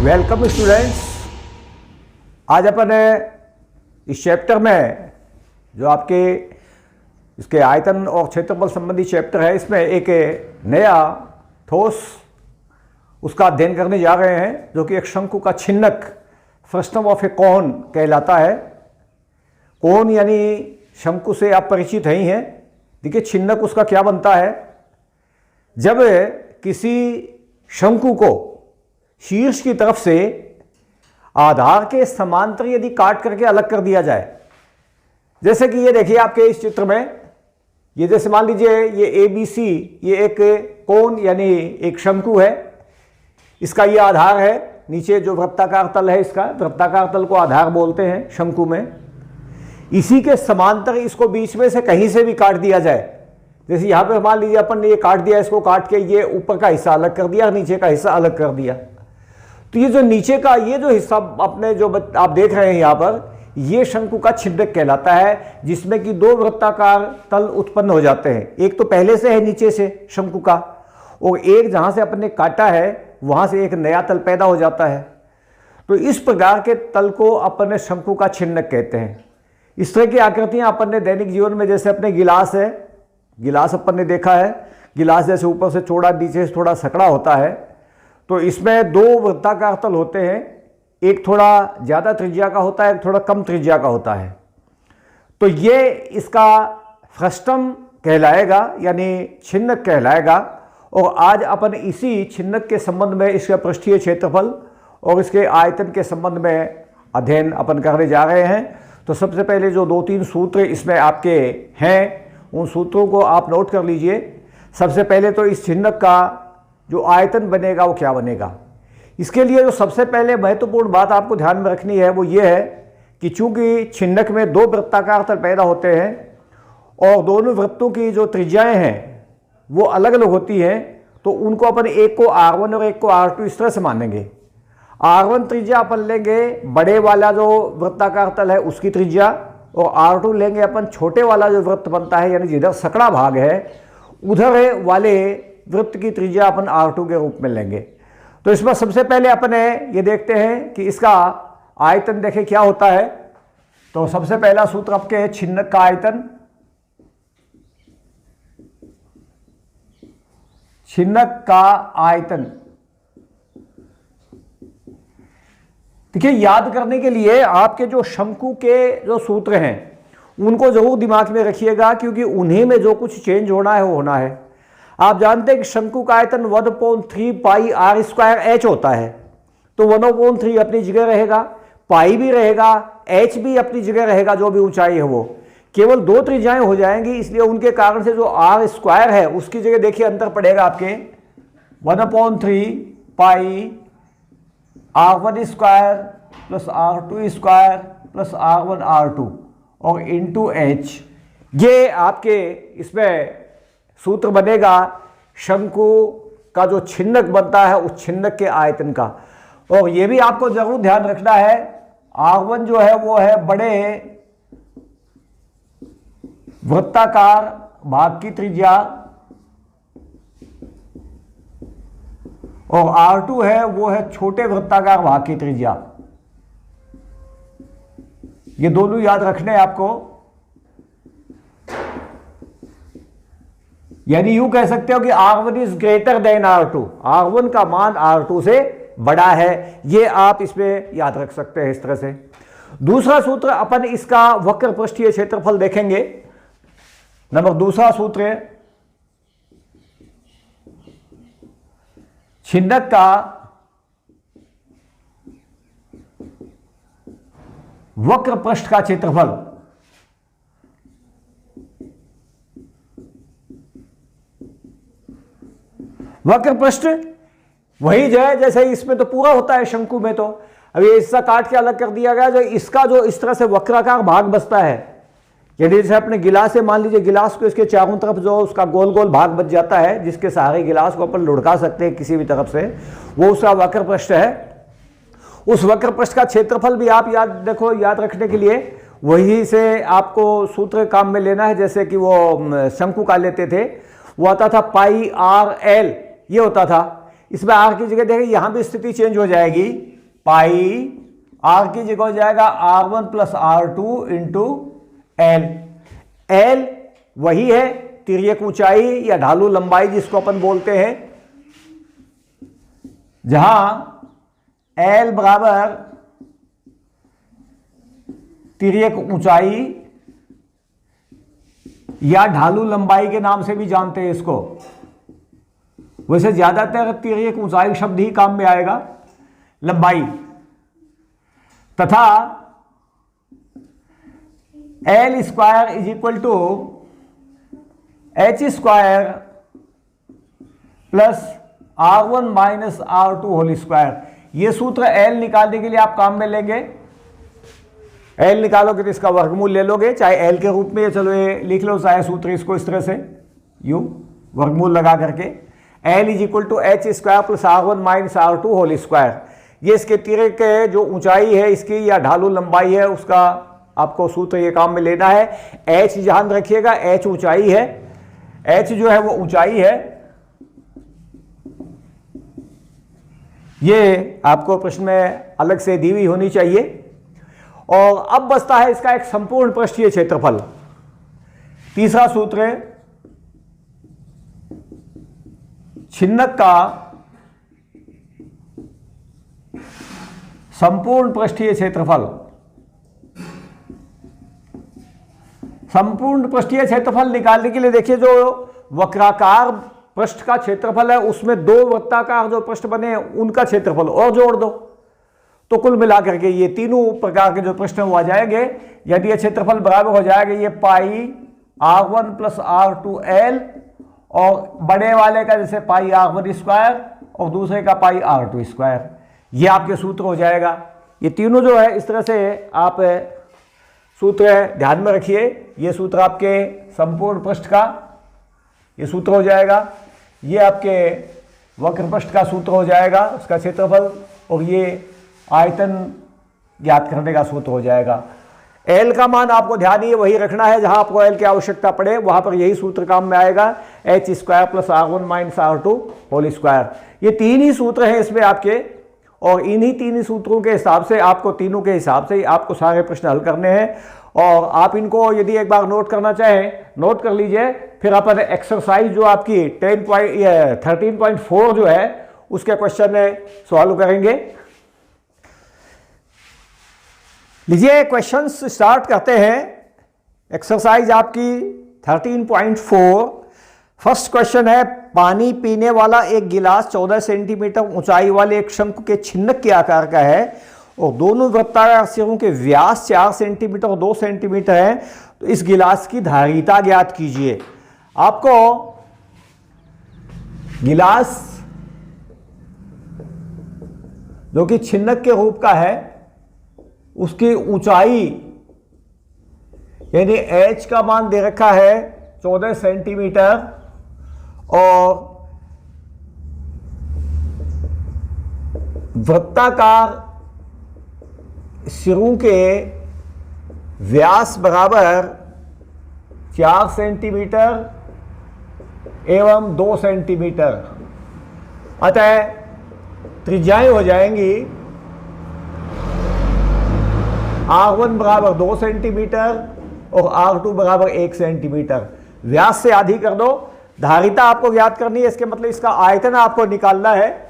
Welcome students. आज अपन इस chapter में जो आपके इसके आयतन और क्षेत्रफल संबंधी चैप्टर है, इसमें एक नया ठोस उसका अध्ययन करने जा रहे हैं, जो कि एक शंकु का छिन्नक फ्रस्टम ऑफ ए कोन कहलाता है। कोन यानी शंकु से आप परिचित ही हैं। देखिए छिन्नक उसका क्या बनता है। जब किसी शंकु को शीर्ष की तरफ से आधार के समांतर यदि काट करके अलग कर दिया जाए, जैसे कि ये देखिए आपके इस चित्र में, ये जैसे मान लीजिए ये ABC, ये एक कोन यानी एक शंकु है। इसका ये आधार है, नीचे जो वृत्ताकार तल है, इसका वृत्ताकार तल को आधार बोलते हैं शंकु में। इसी के समांतर इसको बीच में से कहीं से भी काट दिया जाए, जैसे यहाँ पे मान लीजिए अपन ने ये काट दिया, इसको काट के ये ऊपर का हिस्सा अलग कर दिया, नीचे का हिस्सा अलग कर दिया, तो ये जो नीचे का ये जो हिस्सा अपने जो आप देख रहे हैं यहाँ पर, ये शंकु का छिद्रक कहलाता है, जिसमें कि दो वृत्ताकार तल उत्पन्न हो जाते हैं। एक तो पहले से है नीचे से शंकु का, और एक जहाँ से अपन ने काटा है वहाँ से एक नया तल पैदा हो जाता है। तो इस प्रकार के तल को अपन ने शंकु का छिन्नक कहते हैं। इस तरह की आकृतियाँ अपन ने दैनिक जीवन में, जैसे अपने गिलास है, गिलास अपन ने देखा है, गिलास जैसे ऊपर से चौड़ा नीचे से थोड़ा सकड़ा होता है, तो इसमें दो वृत्ताकार तल होते हैं, एक थोड़ा ज़्यादा त्रिज्या का होता है, एक थोड़ा कम त्रिज्या का होता है। तो ये इसका फ्रस्टम कहलाएगा, यानी छिन्नक कहलाएगा। और आज अपन इसी छिन्नक के संबंध में, इसका पृष्ठीय क्षेत्रफल और इसके आयतन के संबंध में अध्ययन अपन करने जा रहे हैं। तो सबसे पहले जो 2-3 सूत्र इसमें आपके हैं, उन सूत्रों को आप नोट कर लीजिए। सबसे पहले तो इस छिन्नक का जो आयतन बनेगा वो क्या बनेगा। इसके लिए जो सबसे पहले महत्वपूर्ण बात आपको ध्यान में रखनी है वो ये है कि चूंकि छिन्नक में दो वृत्ताकार तल पैदा होते हैं और दोनों वृत्तों की जो त्रिज्याएं हैं वो अलग अलग होती हैं, तो उनको अपन एक को R1 और एक को R2 इस तरह से मानेंगे। R1 त्रिज्या अपन लेंगे बड़े वाला जो वृत्ताकार तल है उसकी त्रिज्या, और R2 लेंगे अपन छोटे वाला जो वृत्त बनता है, यानी जिधर सकड़ा भाग है उधर वाले वृत्त की त्रिज्या अपन R2 के रूप में लेंगे। तो इसमें सबसे पहले अपन ये देखते हैं कि इसका आयतन देखें क्या होता है। तो सबसे पहला सूत्र आपके छिन्नक का आयतन, छिन्नक का आयतन। देखिए याद करने के लिए आपके जो शंकु के जो सूत्र हैं उनको जरूर दिमाग में रखिएगा, क्योंकि उन्हीं में जो कुछ चेंज होना है वो होना है। आप जानते हैं कि शंकु का आयतन 1/3 पाई r² h होता है, तो 1/3 अपनी जगह रहेगा, पाई भी रहेगा, h भी अपनी जगह रहेगा, जो भी ऊंचाई है वो। केवल दो त्रिज्याएं हो जाएंगी, इसलिए उनके कारण से जो r² है उसकी जगह देखिए अंतर पड़ेगा आपके 1/3 पाई r1² plus r2² plus r1 r2 और इंटू h। ये आपके इसमें सूत्र बनेगा शंकु का जो छिन्नक बनता है उस छिन्नक के आयतन का। और ये भी आपको जरूर ध्यान रखना है, R1 जो है वो है बड़े वृत्ताकार भाग की त्रिज्या, और R2 है वो है छोटे वृत्ताकार भाग की त्रिज्या। ये दोनों याद रखने आपको। यानी यूं कह सकते हो कि R1 is greater than R2, R1 का मान R2 से बड़ा है। ये आप इसमें याद रख सकते हैं इस तरह से। दूसरा सूत्र अपन इसका वक्र पृष्ठीय क्षेत्रफल देखेंगे। नंबर दूसरा सूत्र है छिन्नक का वक्र पृष्ठ का क्षेत्रफल। वक्र पृष्ठ वही जो है, जैसे इसमें तो पूरा होता है शंकु में, तो अब ये हिस्सा काट के अलग कर दिया गया, जो इसका जो इस तरह से वक्राकार भाग बचता है, यदि जैसे अपने गिलास से मान लीजिए गिलास को इसके चारों तरफ जो उसका गोल गोल भाग बच जाता है, जिसके सहारे गिलास को अपन लुढ़का सकते हैं किसी भी तरफ से, वो उसका वक्र पृष्ठ है। उस वक्र पृष्ठ का क्षेत्रफल भी आप याद रखने के लिए वही से आपको सूत्र काम में लेना है, जैसे कि वो शंकु का लेते थे, वो आता था पाई r l, ये होता था। इसमें r की जगह देखिए यहाँ भी स्थिति चेंज हो जाएगी, पाई आर की जगह हो जाएगा R1 plus R2 into L. L वही है तिर्यक ऊंचाई या ढालू लंबाई जिसको अपन बोलते हैं, जहां एल बराबर तिर्यक ऊंचाई या ढालू लंबाई के नाम से भी जानते हैं इसको। वैसे ज्यादातर तिर्यक ऊंचाई शब्द ही काम में आएगा, लंबाई। तथा L square is equal to H square plus R1 minus R2 whole square. ये सूत्र एल निकालने के लिए आप काम में लेंगे। एल निकालोगे तो इसका वर्गमूल ले लोगे, चाहे एल के रूप में, चलो ये लिख लो, चाहे सूत्र इसको इस तरह से यू वर्गमूल लगा करके L is equal to H square plus R1 minus R2 whole square. ये इसके तिर्यक के जो ऊंचाई है इसकी या ढालू लंबाई है उसका आपको सूत्र ये काम में लेना है। एच ध्यान रखिएगा, एच ऊंचाई है, एच जो है वो ऊंचाई है। ये आपको प्रश्न में अलग से दी हुई होनी चाहिए। और अब बचता है इसका एक संपूर्ण पृष्ठीय क्षेत्रफल। तीसरा सूत्र है छिन्नक का संपूर्ण पृष्ठीय क्षेत्रफल। संपूर्ण पृष्ठीय क्षेत्रफल निकालने के लिए देखिए, जो वक्राकार पृष्ठ का क्षेत्रफल है उसमें दो वृत्ताकार जो पृष्ठ बने हैं उनका क्षेत्रफल और जोड़ दो, तो कुल मिलाकर के ये तीनों प्रकार के जो पृष्ठ हैं वो आ जाएंगे। यदि ये क्षेत्रफल बराबर हो जाएगा, ये पाई R1 प्लस R2 L, और बड़े वाले का जैसे पाई R1 स्क्वायर और दूसरे का पाई R2 स्क्वायर, ये आपके सूत्र हो जाएगा। ये तीनों जो है इस तरह से आप सूत्र ध्यान में रखिए। ये सूत्र आपके संपूर्ण पृष्ठ का ये सूत्र हो जाएगा, ये आपके वक्र पृष्ठ का सूत्र हो जाएगा, उसका क्षेत्रफल, और ये आयतन ज्ञात करने का सूत्र हो जाएगा। एल का मान आपको ध्यान ही वही रखना है, जहां आपको एल की आवश्यकता पड़े वहां पर यही सूत्र काम में आएगा, H square plus R1 minus R2 whole square. ये तीन ही सूत्र हैं इसमें आपके, और इन्हीं तीन ही सूत्रों के हिसाब से आपको, तीनों के हिसाब से आपको सारे प्रश्न हल करने हैं। और आप इनको यदि एक बार नोट करना चाहें नोट कर लीजिए, फिर अपन एक्सरसाइज जो आपकी 13.4 जो है उसके क्वेश्चन सॉल्व करेंगे। लीजिए क्वेश्चंस स्टार्ट करते हैं। एक्सरसाइज आपकी 13.4। फर्स्ट क्वेश्चन है, पानी पीने वाला एक गिलास 14 सेंटीमीटर ऊंचाई वाले एक शंकु के छिन्नक के आकार का है और दोनों वृत्ताकार सिरों के व्यास 4 सेंटीमीटर और 2 सेंटीमीटर है, तो इस गिलास की धारिता ज्ञात कीजिए। आपको गिलास जो कि छिन्नक के रूप का है उसकी ऊंचाई यानी h का मान दे रखा है 14 सेंटीमीटर और वृत्ताकार सिरों के व्यास बराबर 4 सेंटीमीटर एवं 2 सेंटीमीटर, अतः त्रिज्याएं हो जाएंगी R1 बराबर 2 सेंटीमीटर और R2 बराबर 1 सेंटीमीटर। व्यास से आधी कर दो। धारिता आपको ज्ञात करनी है, इसके मतलब इसका आयतन आपको निकालना है।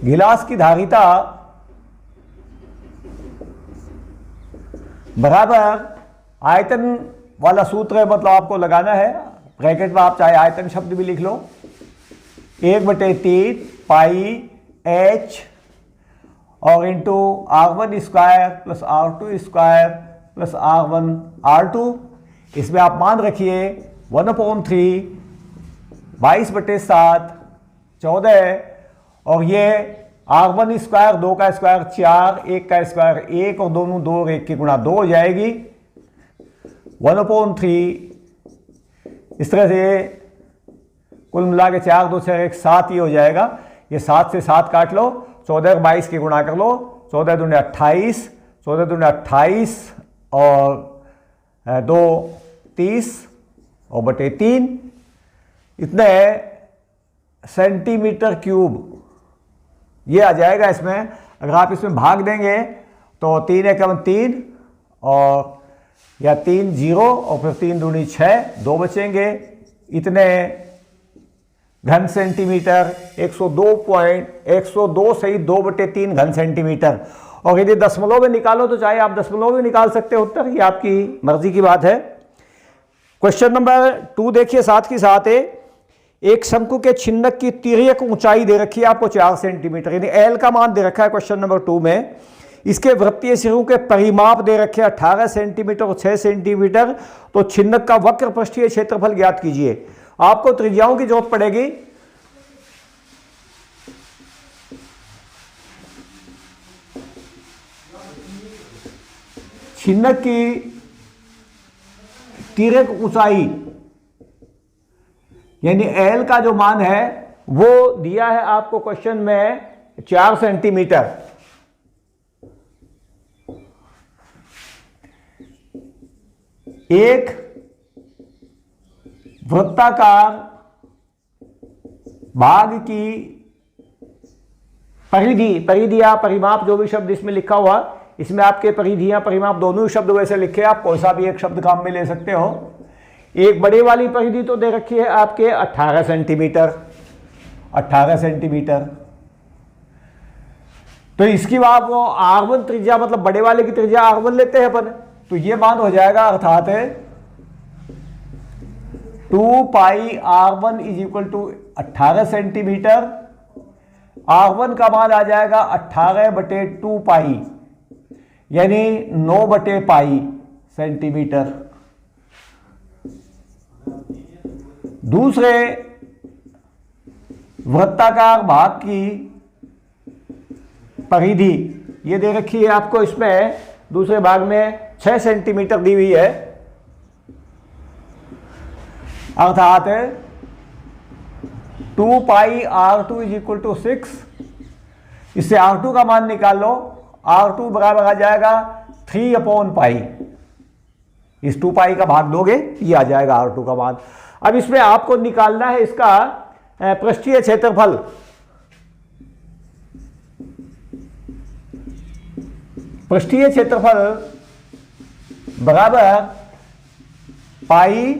गिलास की धारिता बराबर आयतन वाला सूत्र है, मतलब आपको लगाना है ब्रैकेट में, आप चाहे आयतन शब्द भी लिख लो, 1/3 पाई h और into R1 square plus R2 square plus R1 R2। इसमें आप मान रखिए 1/3 22/7 14, और ये R1 स्क्वायर 2 का स्क्वायर 4, 1 का स्क्वायर 1 और दोनों 2 और 1 की गुणा 2 हो जाएगी 1/3। इस तरह से कुल मिला के 4 2 6 1 7 ही हो जाएगा। ये 7 से 7 काट लो, 14 और 22 की गुणा कर लो, 14 दूनी 28, 14 दूनी 28 और 2 30 और बटे 3, इतने सेंटीमीटर क्यूब ये आ जाएगा इसमें। अगर आप इसमें भाग देंगे तो 3 एकम 3 और या 3 0 और फिर 3 दूनी 6, 2 बचेंगे, इतने घन सेंटीमीटर 102 सही 2/3 घन सेंटीमीटर। और यदि दशमलव में निकालो तो चाहे आप दशमलव में निकाल सकते हो उत्तर, ये आपकी मर्जी की बात है। क्वेश्चन नंबर 2 देखिए साथ ही साथ एक शंकु के छिन्नक की तिर्यक ऊंचाई दे रखी है आपको 4 सेंटीमीटर, यानी एल का मान दे रखा है क्वेश्चन नंबर 2 में। इसके वृत्तीय सिरों के परिमाप दे रखे 18 सेंटीमीटर और 6 सेंटीमीटर। तो छिन्नक का वक्र पृष्ठीय क्षेत्रफल ज्ञात कीजिए। आपको त्रिज्याओं की जरूरत पड़ेगी। छिन्नक की तिर्यक ऊंचाई यानी एल का जो मान है वो दिया है आपको क्वेश्चन में 4 सेंटीमीटर। एक वृत्ताकार भाग की परिधि या परिमाप, जो भी शब्द इसमें लिखा हुआ, इसमें आपके परिधियां परिमाप दोनों ही शब्द वैसे लिखे, आप कोई सा भी एक शब्द काम में ले सकते हो। एक बड़े वाली परिधि तो दे रखी है आपके 18 सेंटीमीटर, 18 सेंटीमीटर। तो इसकी बात वो R1 त्रिज्या, मतलब बड़े वाले की त्रिज्या R1 लेते हैं अपन, तो ये मान हो जाएगा अर्थात 2 pi R1 is equal to 18 centimetre. R1 का मान आ जाएगा 18/2 पाई यानी 9/पाई सेंटीमीटर। दूसरे वृत्ताकार भाग की परिधि ये दे रखी है आपको, इसमें दूसरे भाग में 6 सेंटीमीटर दी हुई है, अर्थात 2 पाई R2 इज इक्वल टू 6। इससे R2 का मान निकाल लो। R2 बराबर आ जाएगा 3/पाई। इस 2 पाई का भाग दोगे ये आ जाएगा R2 का मान। अब इसमें आपको निकालना है इसका पृष्ठीय क्षेत्रफल। पृष्ठीय क्षेत्रफल बराबर पाई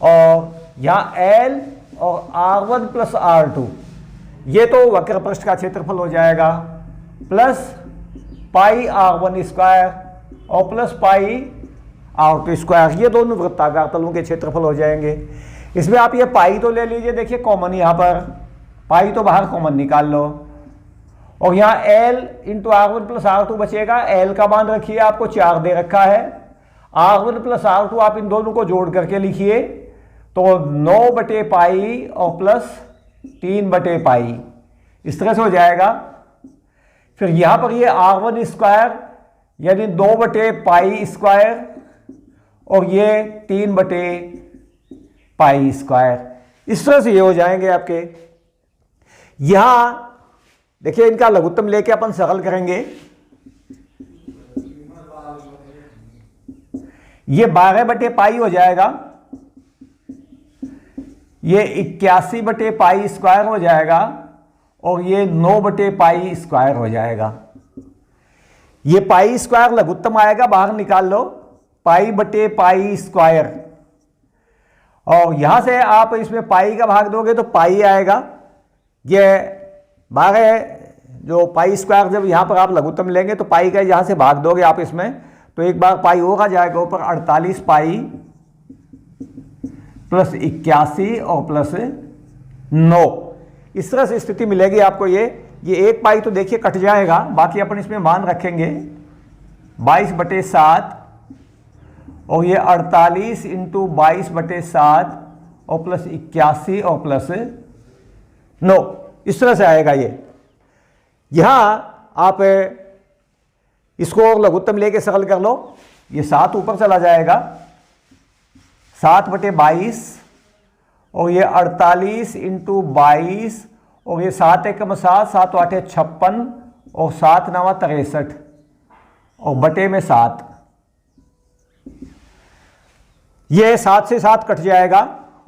और यहां L और R1 प्लस R2, ये तो वक्र पृष्ठ का क्षेत्रफल हो जाएगा, प्लस पाई R1 स्क्वायर और प्लस पाई R2 स्क्वायर, ये दोनों वृत्ताकार तलों के क्षेत्रफल हो जाएंगे। इसमें आप ये पाई तो ले लीजिए, देखिए कॉमन यहां पर पाई तो बाहर कॉमन निकाल लो, और यहाँ L into R1 plus R2 बचेगा। L का मान रखिए आपको 4 दे रखा है, R1 प्लस R2 आप इन दोनों को जोड़ करके लिखिए तो 9/पाई और प्लस 3/पाई, इस तरह से हो जाएगा। फिर यहाँ पर ये R1 स्क्वायर यानी 2/पाई स्क्वायर और ये 3/पाई स्क्वायर, इस तरह से ये हो जाएंगे आपके। यहाँ देखिए इनका लघुत्तम लेके अपन सरल करेंगे। ये 12/पाई हो जाएगा, ये 81/पाई स्क्वायर हो जाएगा और ये 9/पाई स्क्वायर हो जाएगा। ये पाई स्क्वायर लघुत्तम आएगा, बाहर निकाल लो, पाई/पाई स्क्वायर, और यहां से आप इसमें पाई का भाग दोगे तो पाई आएगा। ये 12 जो पाई स्क्वायर, जब यहां पर आप लघुत्तम लेंगे तो पाई का यहां से भाग दोगे आप इसमें तो एक बार पाई होगा जाएगा ऊपर 48 पाई प्लस 81 और प्लस 9, इस तरह से स्थिति मिलेगी आपको। ये एक पाई तो देखिए कट जाएगा, बाकी अपन इसमें मान रखेंगे 22/7 और ये 48 इंटू 22/7 और प्लस 81 और प्लस 9, इस तरह से आएगा ये। यहां आप इसको लघुत्तम लेके सरल कर लो, ये 7 ऊपर चला जाएगा, 7/22 और ये 48 इंटू 22 और ये 7 एकम 7, 7 8 56 और 7 9 63 और बटे में 7, ये 7 से 7 कट जाएगा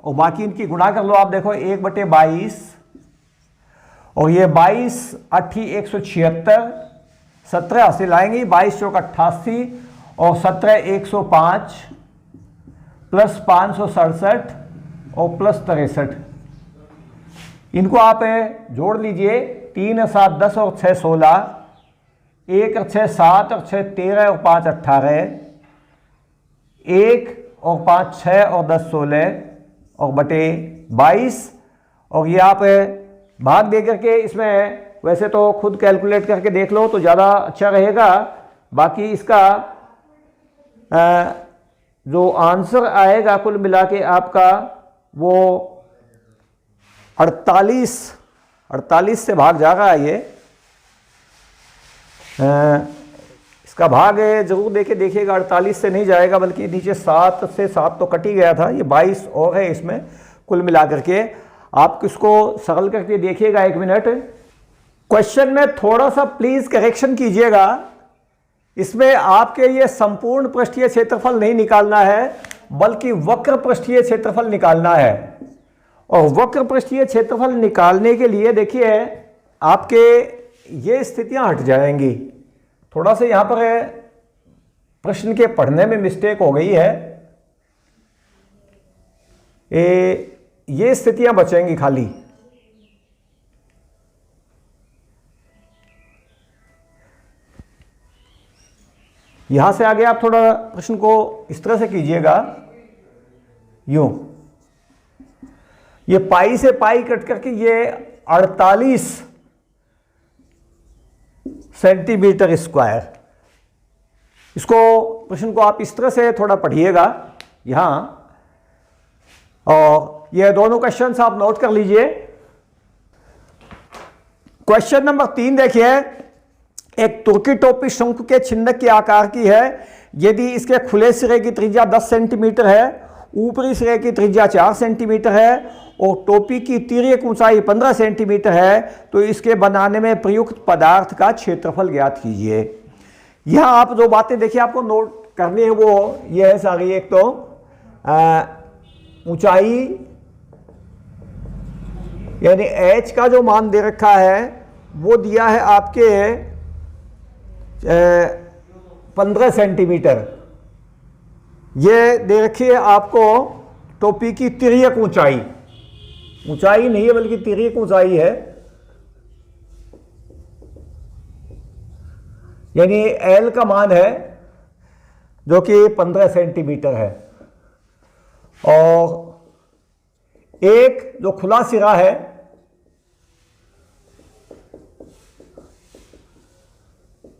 और बाकी इनकी गुणा कर लो आप। देखो 1/22 और ये 22 8 176, 17 हासिल आएंगी, 22 चौक 88 और 17 105 प्लस 567 और प्लस 63। इनको आप जोड़ लीजिए, 3 और 7 10 और 6 16, 1 और 6 7 और 6 13 और 5 18, 1 और 5 6 और 10 16 और बटे 22। और ये आप भाग दे करके इसमें वैसे तो खुद कैलकुलेट करके देख लो तो ज़्यादा अच्छा रहेगा। बाकी इसका जो आंसर आएगा कुल मिला के आपका वो 48 से भाग जाएगा। ये इसका भाग जरूर देके देखिएगा, 48 से नहीं जाएगा बल्कि नीचे 7 से 7 तो कट ही गया था, ये 22 और है इसमें कुल मिला करके। आप किसको सरल करके देखिएगा 1 मिनट। क्वेश्चन में थोड़ा सा प्लीज करेक्शन कीजिएगा, इसमें आपके ये संपूर्ण पृष्ठीय क्षेत्रफल नहीं निकालना है बल्कि वक्र पृष्ठीय क्षेत्रफल निकालना है। और वक्र पृष्ठीय क्षेत्रफल निकालने के लिए देखिए आपके ये स्थितियां हट जाएंगी। थोड़ा सा यहां पर प्रश्न के पढ़ने में मिस्टेक हो गई है, ये स्थितियां बचेंगी खाली। यहां से आगे आप थोड़ा प्रश्न को इस तरह से कीजिएगा, यूं ये पाई से पाई कट करके ये 48 सेंटीमीटर स्क्वायर। इसको प्रश्न को आप इस तरह से थोड़ा पढ़िएगा यहां, और ये दोनों क्वेश्चंस आप नोट कर लीजिए। क्वेश्चन नंबर 3 देखिए, एक तुर्की टोपी शंकु के छिन्नक के आकार की है। यदि इसके खुले सिरे की त्रिज्या 10 सेंटीमीटर है, ऊपरी सिरे की त्रिज्या 4 सेंटीमीटर है और टोपी की तिर्यक ऊंचाई 15 सेंटीमीटर है, तो इसके बनाने में प्रयुक्त पदार्थ का क्षेत्रफल ज्ञात कीजिए। यहां आप जो बातें देखिए आपको नोट करनी है वो ये है सारी। एक तो ऊंचाई यानी h का जो मान दे रखा है वो दिया है आपके 15 सेंटीमीटर। ये दे रखी है आपको टोपी की तिर्यक ऊंचाई, ऊंचाई नहीं है बल्कि तिर्यक ऊंचाई है, यानी L का मान है जो कि 15 सेंटीमीटर है। और एक जो खुला सिरा है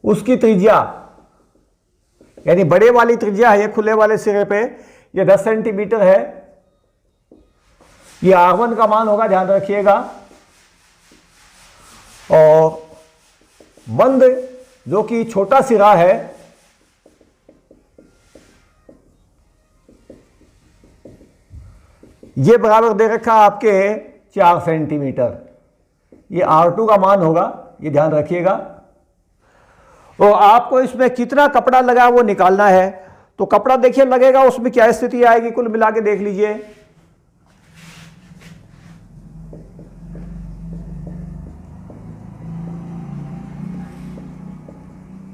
उसकी त्रिज्या यानी बड़े वाली त्रिज्या है, ये खुले वाले सिरे पे ये 10 सेंटीमीटर है। ये R1 का मान होगा, ध्यान रखिएगा। और बंद जो कि छोटा सिरा है ये बराबर दे रखा आपके 4 सेंटीमीटर। ये R2 का मान होगा, ये ध्यान रखिएगा। और आपको इसमें कितना कपड़ा लगा वो निकालना है। तो कपड़ा देखिए लगेगा, उसमें क्या स्थिति आएगी कुल मिला के देख लीजिए।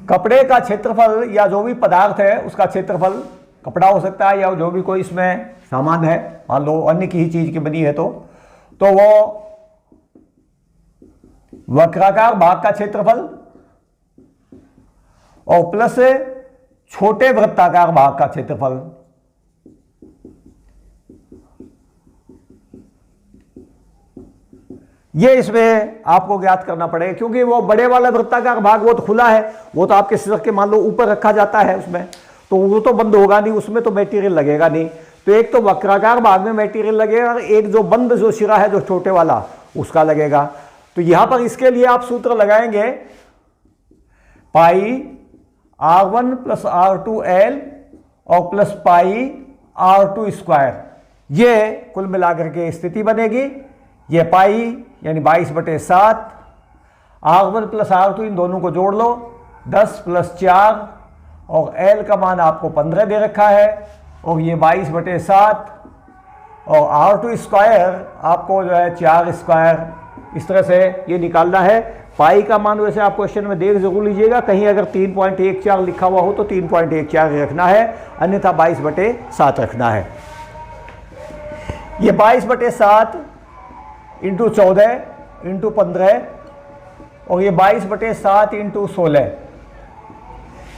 कपड़े का क्षेत्रफल या जो भी पदार्थ है उसका क्षेत्रफल, कपड़ा हो सकता है या जो भी कोई इसमें सामान है, मान लो अन्य की ही चीज की बनी है तो वो वक्राकार भाग का क्षेत्रफल और प्लस छोटे वृत्ताकार भाग का क्षेत्रफल। ये इसमें आपको ज्ञात करना पड़ेगा, क्योंकि वो बड़े वाला वृत्ताकार भाग वो तो खुला है, वो तो आपके सिर के मान लो ऊपर रखा जाता है उसमें, तो वो तो बंद होगा नहीं, उसमें तो मटेरियल लगेगा नहीं। तो एक तो वक्राकार भाग में मटेरियल लगेगा और एक जो बंद जो सिरा है जो छोटे वाला उसका लगेगा। तो यहां पर इसके लिए आप सूत्र लगाएंगे पाई R1 प्लस R2L और प्लस पाई R2 स्क्वायर। ये कुल मिलाकर के स्थिति बनेगी। ये पाई यानी 22/7, R1 प्लस R2 इन दोनों को जोड़ लो 10 प्लस 4 और L का मान आपको 15 दे रखा है और ये 22/7 और R2 स्क्वायर आपको जो है 4 स्क्वायर इस तरह से ये निकालना है। पाई का मान वैसे आप क्वेश्चन में देख जरूर लीजिएगा, कहीं अगर 3.14 लिखा हुआ हो तो 3.14 रखना है, अन्यथा 22/7 रखना है। ये 22/7 इंटू 14 इंटू 15 और ये 22/7 इंटू 16,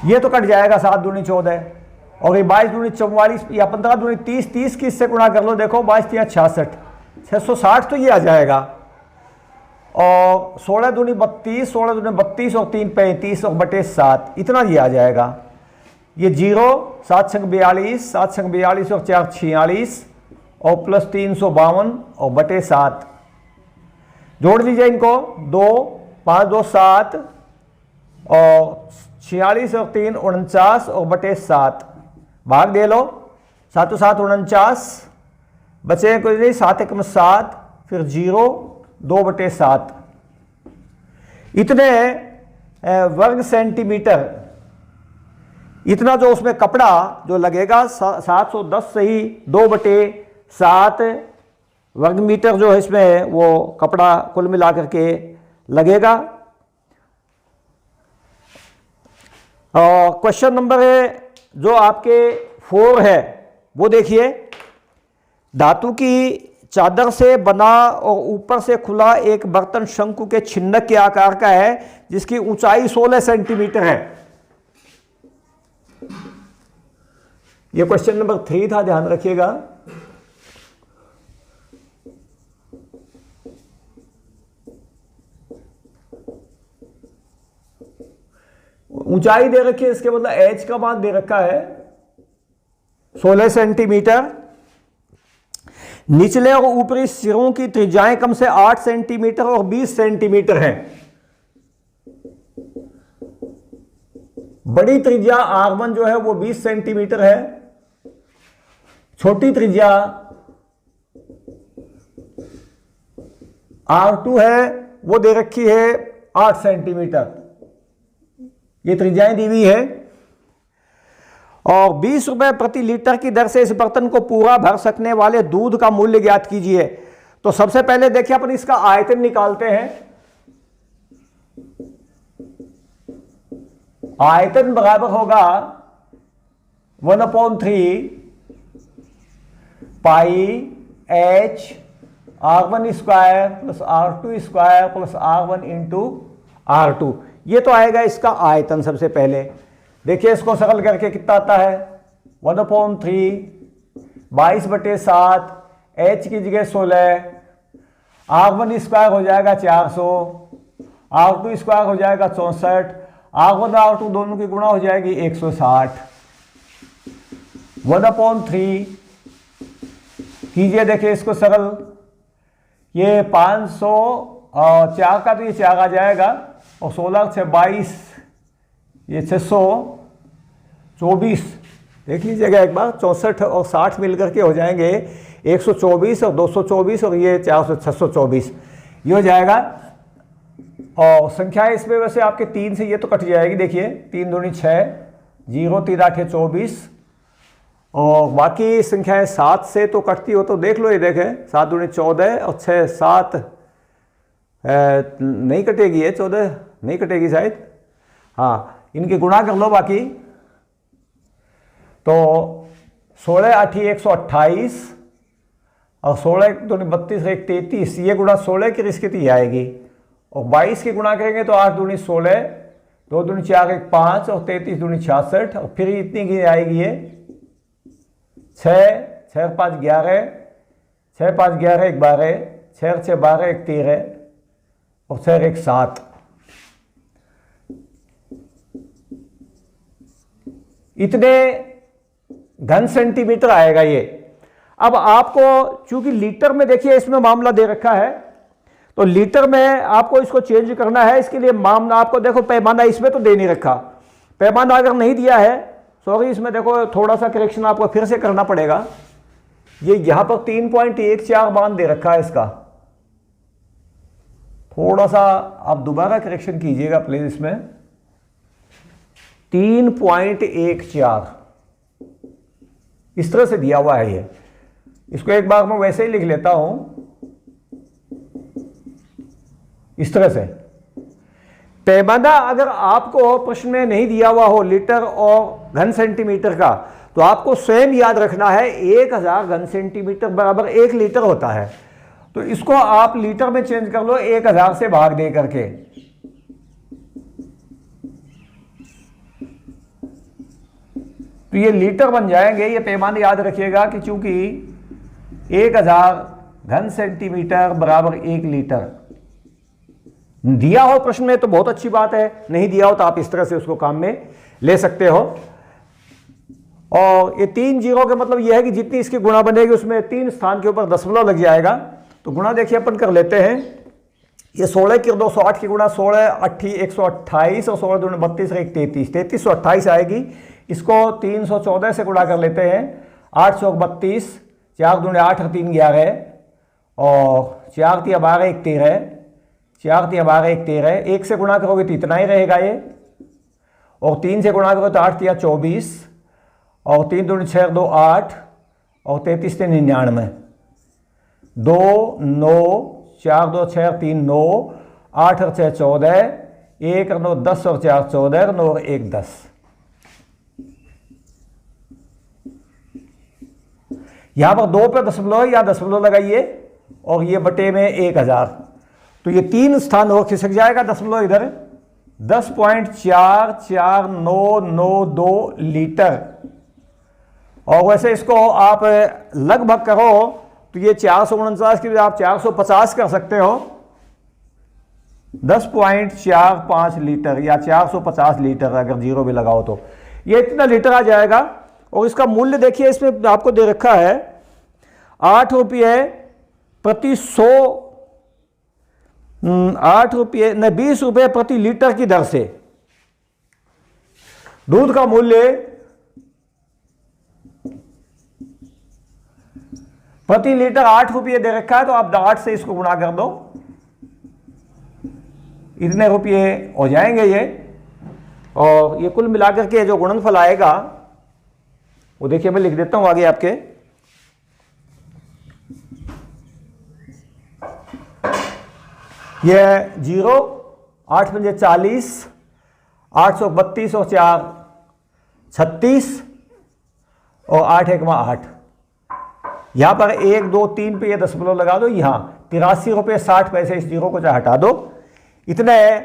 ये तो कट जाएगा 7 दूनी 14 और ये 22 दूनी 44 या 15 दूनी 30, 30 की इससे गुणा कर लो, देखो 22 या 66, 660 तो ये आ जाएगा। और 16 दूनी 32, 16 दूनी 32 और 3 35 और बटे 7, इतना ये आ जाएगा। ये 0, 7 छंग 42, 7 छंग 42 और 4 46 और प्लस 352 और बटे 7, जोड़ दीजिए इनको, 2 5 2 7 और 46 और 3 49 और बटे 7, भाग दे लो, 7 7 49, बचे कोई नहीं, 7 1 7, फिर 0 2/7, इतने वर्ग सेंटीमीटर, इतना जो उसमें कपड़ा जो लगेगा 710 से ही 2/7 वर्ग मीटर जो है इसमें वो कपड़ा कुल मिला करके लगेगा। और क्वेश्चन नंबर जो आपके 4 है वो देखिए, धातु की चादर से बना और ऊपर से खुला एक बर्तन शंकु के छिन्नक के आकार का है जिसकी ऊंचाई 16 सेंटीमीटर है। यह क्वेश्चन नंबर 3 था, ध्यान रखिएगा। ऊंचाई दे रखी है, इसके मतलब एच का मान दे रखा है 16 सेंटीमीटर। निचले और ऊपरी सिरों की त्रिज्याएं कम से 8 सेंटीमीटर और 20 सेंटीमीटर हैं। बड़ी त्रिज्या R1 जो है वो 20 सेंटीमीटर है, छोटी त्रिज्या R2 है वो दे रखी है 8 सेंटीमीटर। ये त्रिज्याएं दी हुई है। और 20 रुपए प्रति लीटर की दर से इस बर्तन को पूरा भर सकने वाले दूध का मूल्य ज्ञात कीजिए। तो सबसे पहले देखिए अपन इसका आयतन निकालते हैं। आयतन बराबर होगा 1/3 पाई H R1 square plus R2 square plus R1 into R2। ये तो आएगा इसका आयतन। सबसे पहले देखिए इसको सरल करके कितना आता है, 1/3 22/7 H की जगह 16, R1 स्क्वायर हो जाएगा 400, R2 स्क्वायर हो जाएगा 64, R1 R2 दोनों की गुणा हो जाएगी 160। 1/3 कीजिए, देखिए इसको सरल, ये 500 और 4 का तो ये 4 आ जाएगा और 16 से 22, ये 624, देख लीजिएगा एक बार, 64 और 60 मिलकर के हो जाएंगे 124 और 224 और ये 400 624, ये हो जाएगा। और संख्या इसमें वैसे आपके 3 से ये तो कट जाएगी, देखिए 3 दूनी 6, 0 3 8 24 और बाकी संख्याएं 7 से तो कटती हो तो देख लो, ये देखें 7 दूनी 14 और 6 7 नहीं कटेगी, ये 14 नहीं कटेगी शायद, हाँ इनकी गुणा कर लो बाकी। तो 16 8 128 और 16 दूनी 32 1 33, ये गुणा 16 की रिश्ते आएगी और 22 की गुणा करेंगे तो 8 दूनी 16, 2 दूनी 4 1 5 और 33 दूनी 66 और फिर इतनी की आएगी ये 6 6 5 11, 6 5 11 1 12, 6 6 12 1 13 और 6 1 7। इतने घन सेंटीमीटर आएगा ये। अब आपको चूंकि लीटर में देखिए इसमें मामला दे रखा है, तो लीटर में आपको इसको चेंज करना है। इसके लिए मामला आपको देखो, पैमाना इसमें तो दे नहीं रखा, पैमाना अगर नहीं दिया है, सॉरी इसमें देखो थोड़ा सा करेक्शन आपको फिर से करना पड़ेगा। ये यहां पर 3.14 मान दे रखा है इसका, थोड़ा सा आप दोबारा करेक्शन कीजिएगा प्लीज। इसमें 3.14 इस तरह से दिया हुआ है ये। इसको एक बार मैं वैसे ही लिख लेता हूं, इस तरह से पैमाना अगर आपको प्रश्न में नहीं दिया हुआ हो लीटर और घन सेंटीमीटर का, तो आपको स्वयं याद रखना है 1000 घन सेंटीमीटर बराबर 1 लीटर होता है। तो इसको आप लीटर में चेंज कर लो 1000 से भाग दे करके। तो ये लीटर बन जाएंगे। ये पैमाने याद रखिएगा कि चूंकि 1000 घन सेंटीमीटर बराबर 1 लीटर दिया हो प्रश्न में तो बहुत अच्छी बात है, नहीं दिया हो तो आप इस तरह से उसको काम में ले सकते हो। और ये 3 जीरो का मतलब यह है कि जितनी इसकी गुणा बनेगी उसमें 3 स्थान के ऊपर दशमलव लग जाएगा। तो गुणा देखिए अपन कर लेते हैं। ये 16 की 208 की गुणा 16 8 128 और 16 दूनी 32 1 33 3328 आएगी। इसको 314 से गुणा कर लेते हैं। 832 4 दूनी 8 और 3 11 और 4 3 12 1 13 4 3 12 1 13 1 से गुणा करोगे तो इतना ही रहेगा ये, और 3 से गुणा करोगे तो 8 3 24 और 3 दूनी 6 2 8 और 33 3 99 2 9 4 2 6 3 9 8 और 6 14 1 और 9 10 और 4 14 और 9 और 1 10। यहां पर 2 पे दशमलव या दशमलव लगाइए और ये बटे में 1000, तो ये 3 स्थान और खिसक जाएगा दशमलव इधर। 10.449992 लीटर। और वैसे इसको आप लगभग करो तो ये 449 की आप 450 कर सकते हो। 10.45 लीटर या 450 लीटर अगर जीरो भी लगाओ तो ये इतना लीटर आ जाएगा। और इसका मूल्य देखिए इसमें आपको दे रखा है 8 रुपये प्रति 100 8 रुपये न 20 रुपये प्रति लीटर की दर से दूध का मूल्य प्रति लीटर 8 रुपये दे रखा है। तो आप 8 से इसको गुणा कर दो, इतने रुपये हो जाएंगे ये। और ये कुल मिलाकर के जो गुणनफल आएगा वो देखिए मैं लिख देता हूं आगे आपके। ये 0 8 पंजे 40 832 और 4 36 और 8 1 8। यहां पर 1 2 3 पे ये दशमलव लगा दो। यहां 83 रुपये 60 पैसे इस जीरो को चाहे हटा दो, इतने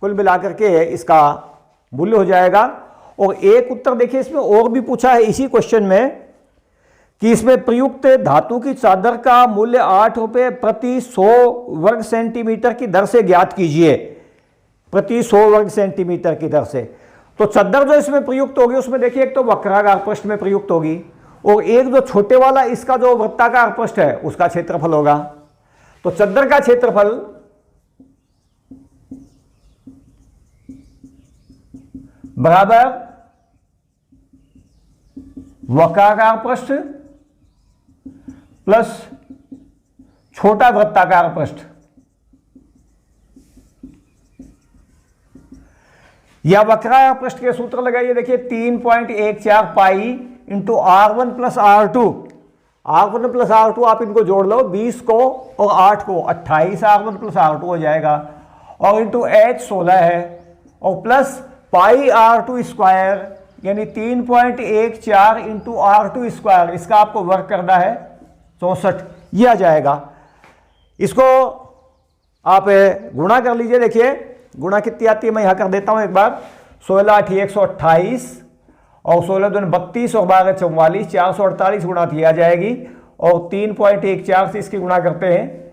कुल मिलाकर के इसका मूल्य हो जाएगा। और एक उत्तर देखिए इसमें और भी पूछा है इसी क्वेश्चन में कि इसमें प्रयुक्त धातु की चादर का मूल्य 8 रुपये प्रति 100 वर्ग सेंटीमीटर की दर से ज्ञात कीजिए, प्रति 100 वर्ग सेंटीमीटर की दर से। तो चादर जो इसमें प्रयुक्त होगी उसमें देखिए एक तो वक्राकार पृष्ठ में प्रयुक्त होगी और एक जो छोटे वाला इसका जो वृत्ताकार पृष्ठ है उसका क्षेत्रफल होगा। तो चादर का क्षेत्रफल बराबर वक्राकार पृष्ठ प्लस छोटा वृत्ताकार पृष्ठ, या वक्राकार पृष्ठ के सूत्र लगाइए। देखिए 3.14 pi into R1 plus R2। R1 plus R2 आप इनको जोड़ लो, 20 को और 8 को 28 R1 प्लस R2 हो जाएगा, और इंटू H 16 है, और प्लस पाई R2 स्क्वायर यानी 3.14 इंटू R2 स्क्वायर, इसका आपको वर्क करना है 64, ये आ जाएगा। इसको आप गुणा कर लीजिए। देखिए गुणा कितनी आती है मैं यहां कर देता हूं एक बार। 16 8 128 और 16 दूनी 32 और 12 44 448 गुणा थी आ जाएगी। और 3.14 से इसकी गुणा करते हैं।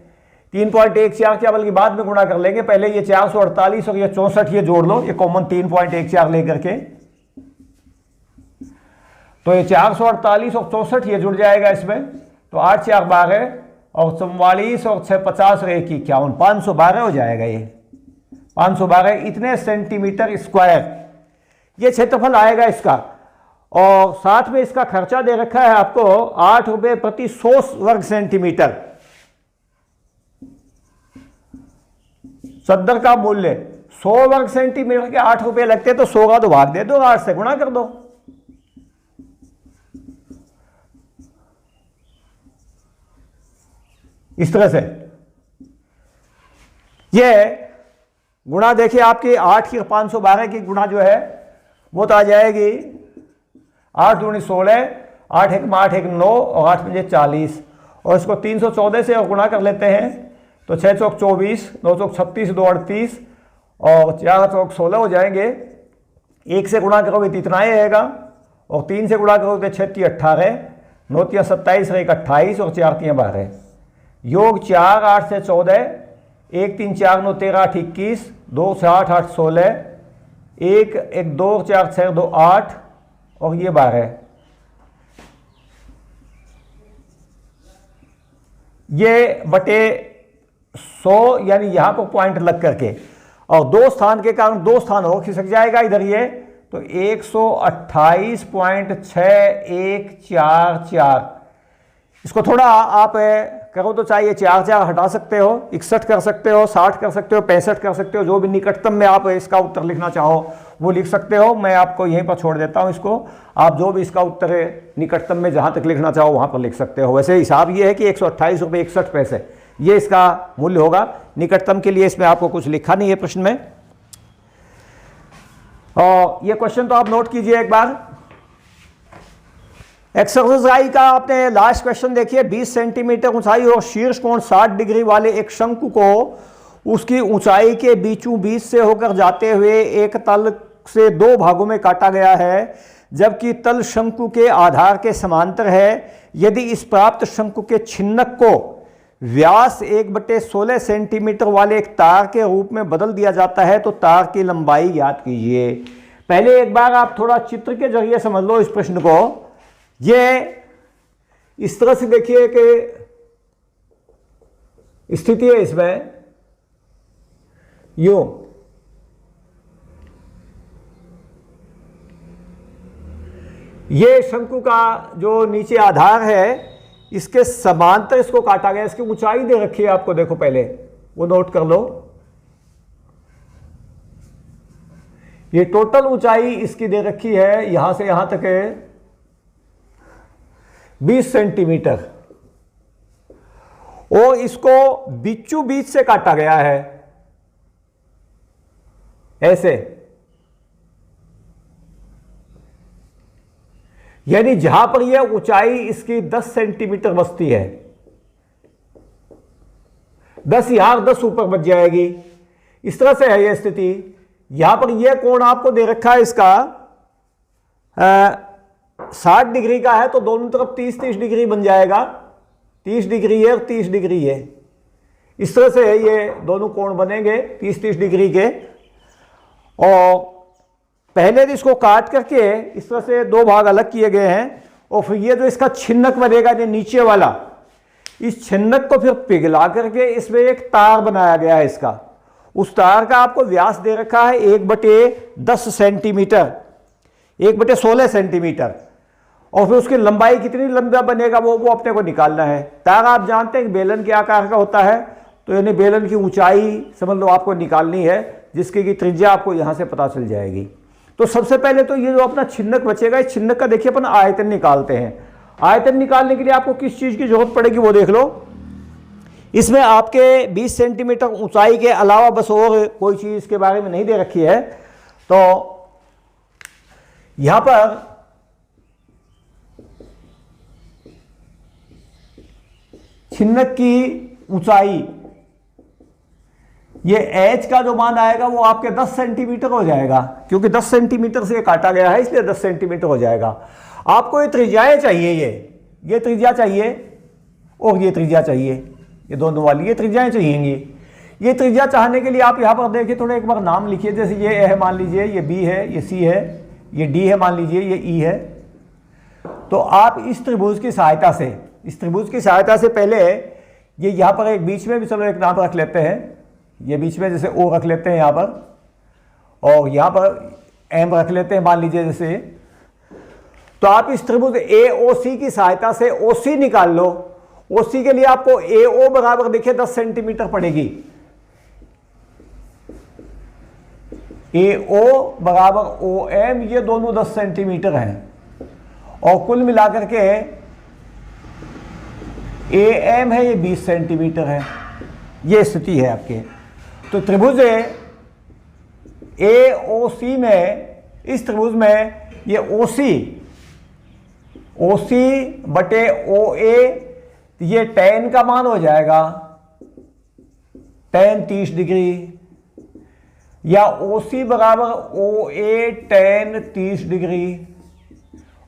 3.14 क्या बल्कि बाद में गुणा कर लेंगे, पहले ये 448 और ये 64 ये जोड़ लो, ये कॉमन 3.14 लेकर के। तो ये 448 और 64 ये जुड़ जाएगा इसमें। तो 8 4 12 और 44 और 6 50 और 1 51 512 हो जाएगा। ये 512 इतने सेंटीमीटर स्क्वायर ये क्षेत्रफल आएगा इसका। और साथ में इसका खर्चा दे रखा है आपको 8 रुपये प्रति 100 वर्ग सेंटीमीटर। चादर का मूल्य 100 वर्ग सेंटीमीटर के 8 रुपये लगते, तो 100 का तो भाग दे दो, 8 से गुणा कर दो। इस तरह से ये गुणा देखिए आपकी 8 की 512 की गुणा जो है वो तो आ जाएगी 8 दूनी 16, 8 एक 8 एक 9 और 8 पंजे 40, और इसको 314 से और गुणा कर लेते हैं तो 6 चौक 24, 9 चौक 36, 2 38 और 4 चौक 16 हो जाएंगे। 1 से गुणा करोगे तो इतना ही रहेगा, और 3 से गुणा करोगे तो 6 3 18, 9 3 27 और 1 28 और 4 3 12, योग 4 8 से 14, 1 3 4 9 13 8 21, 2 से 8 8 16, 1 1 2 4 6 2 8 और ये 12। ये बटे 100 यानी यहां पर पॉइंट लग करके, और 2 स्थान के कारण 2 स्थान और खिसक जाएगा इधर ये, तो 128.6144। इसको थोड़ा आप करो तो चाहिए 4 4 हटा सकते हो, 61 कर सकते हो, 60 कर सकते हो, 65 कर सकते हो, जो भी निकटतम में आप इसका उत्तर लिखना चाहो वो लिख सकते हो। मैं आपको यहीं पर छोड़ देता हूं इसको, आप जो भी इसका उत्तर है निकटतम में जहां तक लिखना चाहो वहां पर लिख सकते हो। वैसे हिसाब ये है कि 128 रुपये 61 पैसे ये इसका मूल्य होगा। निकटतम के लिए इसमें आपको कुछ लिखा नहीं है प्रश्न में। और ये क्वेश्चन तो आप नोट कीजिए एक बार। एक्सरसाइज आई का आपने लास्ट क्वेश्चन देखिए, 20 सेंटीमीटर ऊंचाई और शीर्ष कोण 60 डिग्री वाले एक शंकु को उसकी ऊंचाई के बीचों बीच से होकर जाते हुए एक तल से 2 भागों में काटा गया है, जबकि तल शंकु के आधार के समांतर है। यदि इस प्राप्त शंकु के छिन्नक को व्यास 1/16 सेंटीमीटर वाले एक तार के रूप में बदल दिया जाता है तो तार की लंबाई ज्ञात कीजिए। पहले एक बार आप थोड़ा चित्र के जरिए समझ लो इस प्रश्न को। ये इस तरह से देखिए कि स्थिति है इसमें यूं, ये शंकु का जो नीचे आधार है इसके समांतर इसको काटा गया। इसकी ऊंचाई दे रखी है आपको, देखो पहले वो नोट कर लो। ये टोटल ऊंचाई इसकी दे रखी है यहां से यहां तक है 20 सेंटीमीटर, और इसको बीचों बीच से काटा गया है ऐसे, यानी जहां पर यह ऊंचाई इसकी 10 सेंटीमीटर बचती है, 10 यहां 10 ऊपर बच जाएगी। इस तरह से है यह स्थिति। यहां पर यह कोण आपको दे रखा है इसका 60 डिग्री का है, तो दोनों तरफ 30-30 डिग्री बन जाएगा। 30 डिग्री है और 30 डिग्री है। इस तरह से ये दोनों कोण बनेंगे 30-30 डिग्री के। और पहले इसको काट करके इस तरह से 2 भाग अलग किए गए हैं, और फिर ये जो इसका छिन्नक बनेगा ये नीचे वाला, इस छिन्नक को फिर पिघला करके इसमें एक तार बनाया गया है इसका। उस तार का आपको व्यास दे रखा है 1/10 सेंटीमीटर, 1/16 सेंटीमीटर, और फिर उसकी लंबाई कितनी लंबा बनेगा वो अपने को निकालना है। तार आप जानते हैं कि बेलन के आकार का होता है, तो यानी बेलन की ऊंचाई समझ लो आपको निकालनी है, जिसकी की त्रिज्या आपको यहां से पता चल जाएगी। तो सबसे पहले तो ये जो अपना छिन्नक बचेगा, इस छिन्नक का देखिए अपन आयतन निकालते हैं। आयतन निकालने के लिए आपको किस चीज की जरूरत पड़ेगी वो देख लो। इसमें आपके 20 सेंटीमीटर ऊंचाई के अलावा बस और कोई चीज इसके बारे में नहीं दे रखी है। तो यहां पर छिन्नक की ऊंचाई, ये h का जो मान आएगा वो आपके 10 सेंटीमीटर हो जाएगा, क्योंकि 10 सेंटीमीटर से काटा गया है इसलिए 10 सेंटीमीटर हो जाएगा। आपको ये त्रिज्याएं चाहिए, ये त्रिज्या चाहिए और ये त्रिज्या चाहिए, ये दोनों वाली ये त्रिज्याएं चाहिएंगी। ये त्रिज्या चाहने के लिए आप यहाँ पर देखिए थोड़ा एक बार नाम लिखिए। जैसे ये ए है मान लीजिए, ये बी है, ये सी है, ये डी है मान लीजिए, ये ई है। तो आप इस त्रिभुज की सहायता से पहले ये यहाँ पर एक बीच में भी चलो एक नाम रख लेते हैं, ये बीच में जैसे ओ रख लेते हैं यहाँ पर, और यहाँ पर एम रख लेते हैं मान लीजिए जैसे। तो आप इस त्रिभुज ए ओ सी की सहायता से ओ सी निकाल लो। ओ सी के लिए आपको ए ओ बराबर देखिए 10 सेंटीमीटर पड़ेगी। ए ओ बराबर ओ एम, ये दोनों 10 सेंटीमीटर हैं, और कुल मिलाकर के ए एम है ये 20 सेंटीमीटर है। ये स्थिति है आपके। तो त्रिभुज AOC में, इस त्रिभुज में ये OC बटे OA, ये tan का मान हो जाएगा tan 30 डिग्री, या OC बराबर OA tan 30 डिग्री।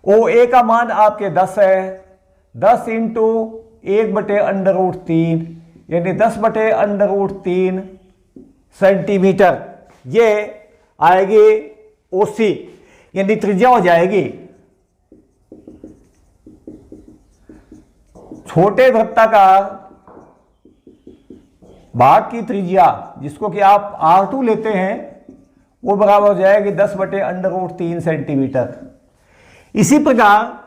OA का मान आपके 10 है, 10 इंटू 1/√3 यानी 10/√3 सेंटीमीटर, ये आएगी OC, यानी त्रिज्या हो जाएगी छोटे वृत्ताकार भाग की त्रिज्या, जिसको कि आप R2 लेते हैं, वो बराबर हो जाएगी 10/√3 सेंटीमीटर। इसी प्रकार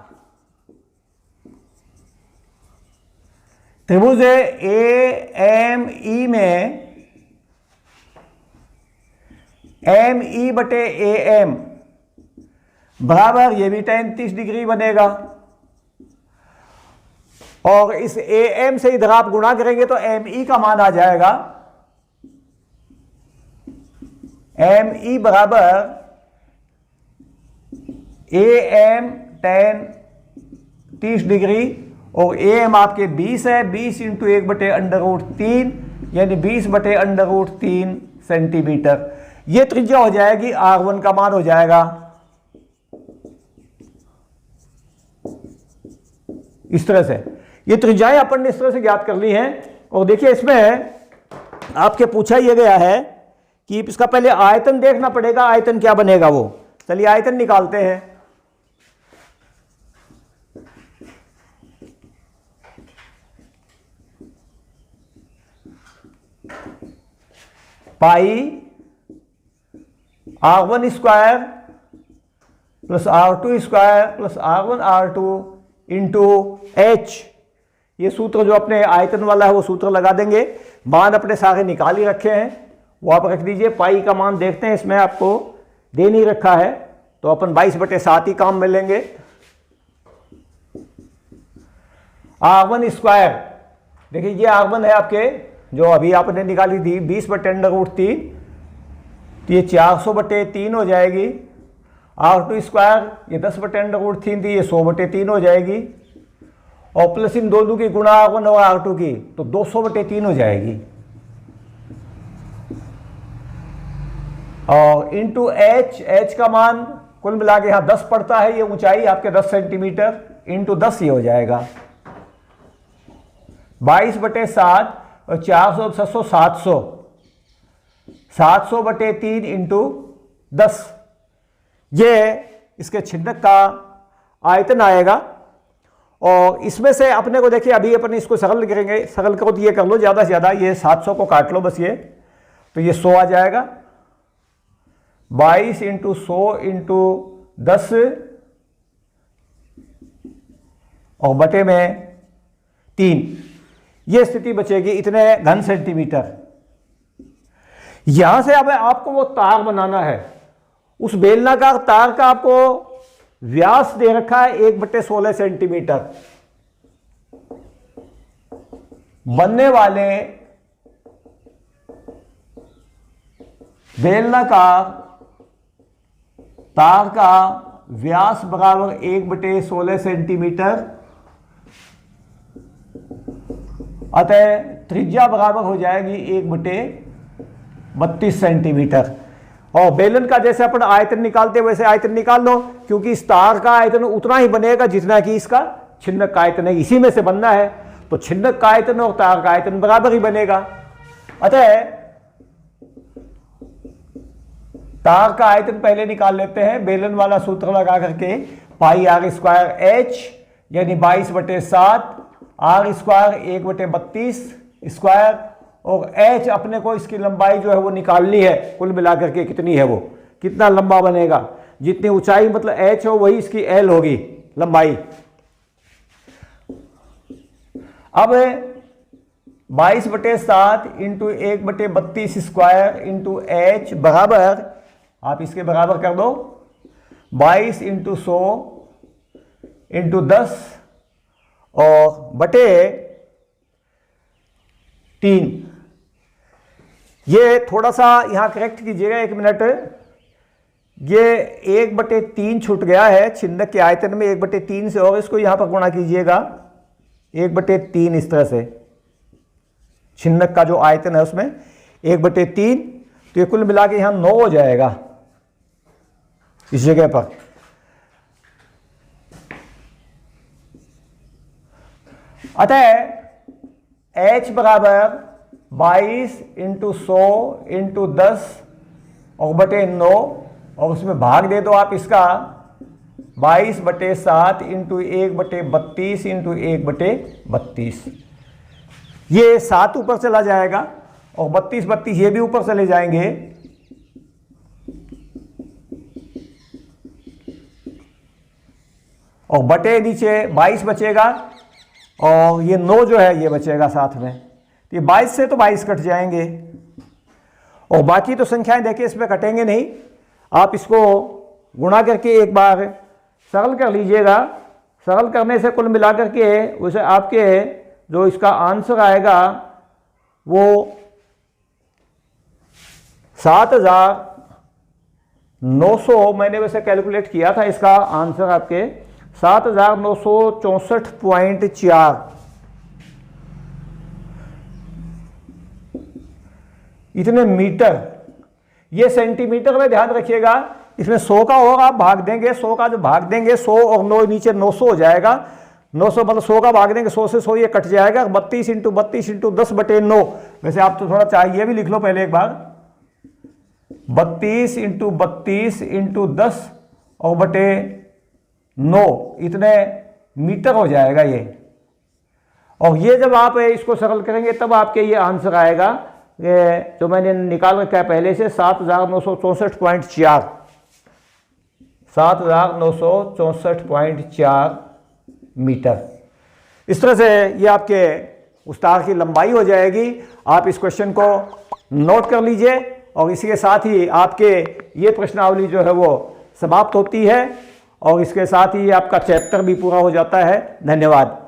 त्रिभुज AME में ME बटे AM बराबर, ये भी tan 30 डिग्री बनेगा, और इस AM से इधर आप गुणा करेंगे तो ME का मान आ जाएगा, ME बराबर AM tan 30 डिग्री, और AM आपके 20 है, 20 इंटू 1/√3 यानी 20/√3 सेंटीमीटर। ये त्रिज्या हो जाएगी, R1 का मान हो जाएगा इस तरह से। ये त्रिज्याएं अपन ने इस तरह से ज्ञात कर ली हैं। और देखिए इसमें आपके पूछा यह गया है कि इसका पहले आयतन देखना पड़ेगा, आयतन क्या बनेगा वो। चलिए आयतन निकालते हैं। पाई R1 square plus R2 square plus R1 R2 into H, ये सूत्र जो अपने आयतन वाला है वो सूत्र लगा देंगे। मान अपने सारे निकाल ही रखे हैं, वो आप रख दीजिए। पाई का मान देखते हैं, इसमें आपको दे नहीं रखा है, तो अपन 22/7 ही काम में लेंगे। R1 स्क्वायर, देखिए ये R1 है आपके, जो अभी आपने निकाली थी 20/√3, तो ये 400/3 हो जाएगी। R2 स्क्वायर ये 10/√3 थी, ये 100/3 हो जाएगी, और प्लस इन दोनों की गुणा R1 और R2 की, तो 200/3 हो जाएगी। और इंटू H का मान कुल मिला के यहाँ 10 पड़ता है, ये ऊंचाई आपके 10 सेंटीमीटर, इंटू 10 ये हो जाएगा 22/7, और 400 700 700 700/3 इंटू 10, ये इसके छिद्रक का आयतन आएगा। और इसमें से अपने को देखिए, अभी अपन इसको सरल करेंगे, सरल करो तो ये कर लो ज़्यादा से ज़्यादा, ये 700 को काट लो बस, ये तो ये 100 आ जाएगा। 22 इंटू 100 इंटू 10 और बटे में 3, ये स्थिति बचेगी इतने घन सेंटीमीटर। यहां से अब आपको वो तार बनाना है। उस बेलनाकार तार का आपको व्यास दे रखा है 1/16 सेंटीमीटर। बनने वाले बेलनाकार तार का व्यास बराबर 1/16 सेंटीमीटर, अतः त्रिज्या बराबर हो जाएगी 1/32 सेंटीमीटर। और बेलन का जैसे अपन आयतन निकालते वैसे आयतन निकाल लो, क्योंकि इस तार का आयतन उतना ही बनेगा जितना कि इसका छिन्नक का आयतन है, इसी में से बनना है, तो छिन्नक का आयतन और तार का आयतन बराबर ही बनेगा। अतः तार का आयतन पहले निकाल लेते हैं, बेलन वाला सूत्र लगा करके, पाई R स्क्वायर H यानी 22/7, R स्क्वायर 1/32 स्क्वायर, और H अपने को इसकी लंबाई जो है वो निकालनी है, कुल मिलाकर के कितनी है, वो कितना लंबा बनेगा, जितनी ऊंचाई मतलब H हो वही इसकी L होगी लंबाई। अब 22/7 इंटू 1/32 स्क्वायर इंटू H बराबर, आप इसके बराबर कर दो 22 इंटू 100 इंटू 10 और बटे 3। ये थोड़ा सा यहाँ करेक्ट कीजिएगा, 1 मिनट। ये 1/3 छूट गया है छिन्नक के आयतन में 1/3 से, और इसको यहाँ पर गुणा कीजिएगा 1/3 इस तरह से। छिन्नक का जो आयतन है उसमें 1/3, तो ये कुल मिला के यहाँ 9 हो जाएगा इस जगह पर। अतः H बराबर 22 × 100 × 10 और बटे 9, और उसमें भाग दे दो आप इसका 22/7 × 1/32 × 1/32। ये 7 ऊपर चला जाएगा और 32 ये भी ऊपर चले जाएंगे, और बटे नीचे 22 बचेगा, और ये 9 जो है ये बचेगा साथ में। तो ये 22 से तो 22 कट जाएंगे, और बाकी तो संख्याएं देखिए इसमें कटेंगे नहीं। आप इसको गुणा करके एक बार सरल कर लीजिएगा। सरल करने से कुल मिलाकर के उसे आपके जो इसका आंसर आएगा वो 7,900, मैंने वैसे कैलकुलेट किया था, इसका आंसर आपके 7,964.4 इतने मीटर। ये सेंटीमीटर में ध्यान रखिएगा, इसमें 100 का और आप भाग देंगे, 100 का जो भाग देंगे 100 और 9 नीचे 900 हो जाएगा। 900 मतलब 100 का भाग देंगे, 100 से 100 ये कट जाएगा। 32 × 32 × 10/9। वैसे आप तो थोड़ा चाहिए भी लिख लो पहले एक बार, 32 × 32 × 10 और बटे 9 इतने मीटर हो जाएगा ये। और ये जब आप इसको सरल करेंगे तब आपके ये आंसर आएगा, ये जो मैंने निकाल रखा है पहले से, 7,964.4 7,964.4 मीटर। इस तरह से ये आपके उस तार की लंबाई हो जाएगी। आप इस क्वेश्चन को नोट कर लीजिए, और इसी के साथ ही आपके ये प्रश्नावली जो है वो समाप्त होती है, और इसके साथ ही आपका चैप्टर भी पूरा हो जाता है। धन्यवाद।